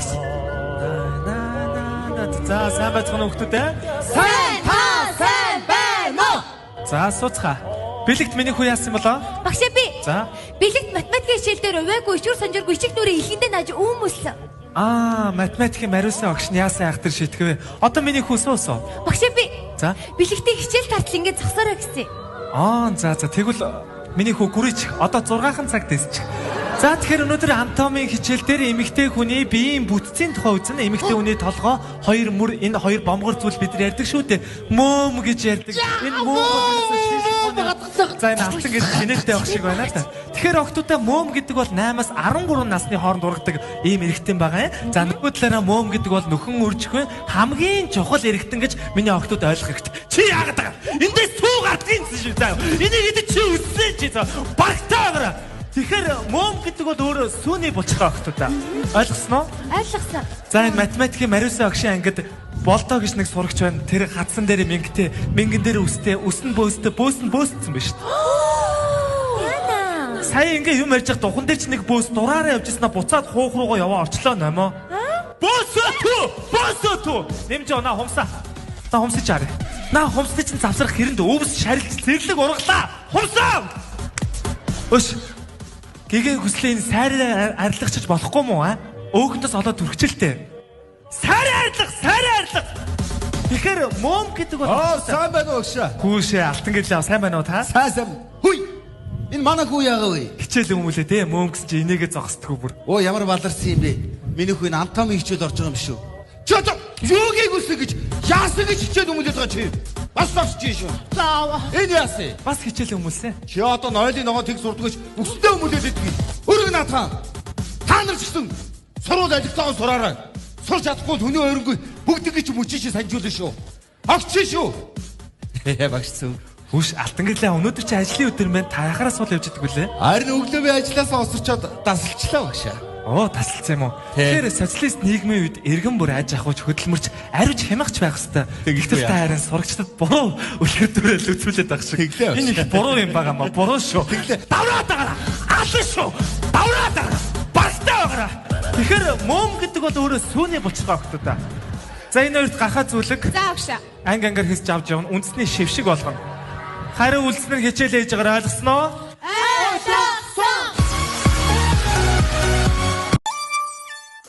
багш. За сайн байцгаана уу хүмүүс? Сайн байна уу? За сууцгаа. Бэлэгт миний хүү яасан болоо? Багш би. За. Бэлэгт математикийн хичээл дээр увайгүй ичүүр санжиргүй ичиг нүрийн илгэндээ нааж өөмөслөө. Математикийн мариусан огш нь яасан айхтар шийтгэв. Одоо миний хүү суусоо. Багш би. За. Бэлэгтийн хичээл тартал ингээд зогсоорой гэсэн. За тэгвэл миний хүү гүрийч одоо 6хан цаг дэсчих. За тэгэхээр өнөөдөр анатомийн хичээл дээр эмэгтэй хүний биеийн бүтцийн тухай үзэн эмэгтэй хүний толгой, хоёр мөр, энэ хоёр бомгор зүйл бид нар ярьдаг шүү дээ. Мөөм гэж ярьдаг. Энэ за энэ алтан гэж шинэлтэй байх шиг байна та. Тэгэхээр охтуудаа мөөм гэдэг бол 8-аас 13 насны хооронд ургадаг ийм эрэгтэн байгаа юм. За нөгөө талаараа мөөм гэдэг бол нөхөн үржихгүй хамгийн чухал эрэгтэн гэж миний охтууд ойлгох хэрэгтэй. Чи яагаад байгаа? Эндээс суу гардгийн шүү заа. Энийг эд чи үссэн чи багтаа. Тэгэхээр мөөм гэдэг бол өөрөө сүүний булчирхай охтуудаа. Ойлгосноо? Ойлгосон. За энэ математикийн мариусан огшин ангид болдоо гэж нэг сурагч байна. Тэр хадсан дээр мингэн дээр үстэй, үсэн бөөстсөн биш үү? Яна. Сая ингээ юм ярьж духан дээр ч нэг бөөс дураараа явжснаа буцаад хуух руугаа яваа орчлоо номоо. Бөөсөө. Нэмж онаа хумсаа. Та хумсаж арай. Наа хумсны чинь завсрах хэрэнд өвс шарилж зэрлэг ургалаа. Хумсаа. Өш. Гэгээ хүслээ энэ сайраа арилгачиж болохгүй мүү а? Өөхөнтөөс олоод түрхчэлтэй. Сайраа арилга. Тэгэхээр мөөм гэдэг бол сайн байна уу гшаа? Хүүшээ алтан гэрлээ сайн байна уу та? Сайн. Хүй. Энэ манай хүү яага вэ? Хичээл өмүүлээ те мөөм гэсэн чи инээгээ зогсдгоо бүр. Оо ямар баларсан юм бэ? Миний хүү энэ анатомийн хичээл орж байгаа юм шүү. Чи одоо юугийг үсэ гэж яасан гэж хичээл өмүүлээд байгаа чи? Бас чи шүү. Заава. Энэ яасан? Бас хичээл өмүүлсэн. Чи одоо нойлын ногоо тэг сурдгаж өсдөө өмүүлээд идэг. Өргөн наатаан. Та нар ч гэсэн сурвал ажигтайгаа сураарай. Сурч чадахгүй хүний өрөнгөө бүгдийг чи мөчиж санжуулна шүү. Огч шүү. Багшсан. Хүш алтан гэрлээ өнөөдөр чи ажлын өдөр мэн та яхаараа суул явж идэг үлээ. Харин өглөө би ажилласаа осорчоод дасалчлаа багшаа. Тасалсан юм уу? Тэгэхээр социалист нийгмийн үед иргэн бүр аж ахуйч хөдөлмөрч ариуч хямгч байх хэвээр. Тэгвэл та харин сурагчдад буруу үлгэрдүүрэл үзүүлээд байх шиг. Энэ их буруу юм байгаа маа. Буруу шүү. Давраад байгаа. Алан шүү. Давраад байгаа. Багтаа байгаа. Тэгэхээр мөөм гэдэг бол өөрөө сүүний булчирхай охтуудаа. За энэ хоёрт гарахаа зүйлэг. За агшаа. Ангиар хийж авч явна. Үндэсний шившиг болгоно. Хариу үйлснэр хичээл хийж байгаа ойлгосноо?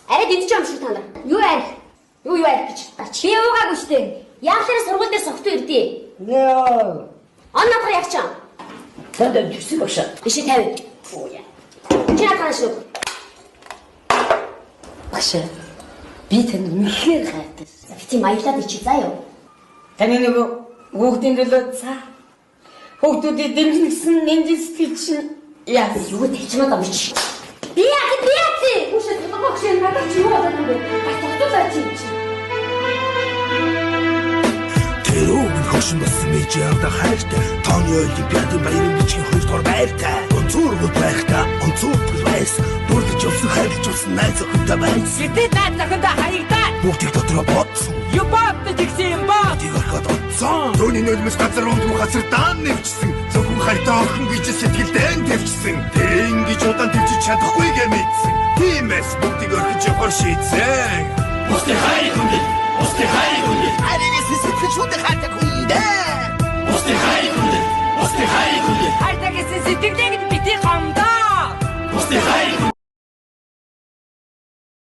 Арай дидэж юм шиг танд. Юу арих гэж. Чи юугаагүй штэ. Яахлаар сургууль дээр согтуу ирдээ. Яа. Аннахар яг чам. Тэнд төсөв багш. Иши 50. Оо яа. Чи надад шүү. Багш. Би танд үнэхээр хайртай. Чи маялаад ичи заа юу. Таны нэг хүүхдийн төлөө цаа. Хүүхдүүдийг дэмжих гэсэн нэмжин сэтгэл чинь яа. Юу тэгчмээ даа чи. Би яа. Үшээ төгөөг шин надад чи юу болоод юм бэ? Бас тогтоолаа чи. Тэрүүн хөшин басан мэж явда хайртай. Тооны олимпиадын баярын бичгийн 2 дугаар байртай. Онцгой байхта онцгой байсан. Бүрдэж явсан хайрлаж явсан найз охинтой байсан. Сэтгэл найз охинтой хаягдаа. Бүгдийг дотроо бодсон. Юу бодож игсэн юм ба? Тийг орхоод оцсон. Төвний нулимс газар ундгүй хасар даан нэвчсэн. Зөвхөн хайртай охин гэж сэтгэлдэн тавьчихсан. Тэр ингэж удаан тавьчих чадахгүй гэмэйсэн. Тиймээс бүгдийг орхиж явахар шийдсэн. Бусдыг хайр хүндэл. Хайргаас сэтгэл шүдэ хайртай хүндээ. Бусдыг хайр хүндэл. Хайртайгээс сэтгэлдээ гэж бити гомдоо. Бусдыг хайр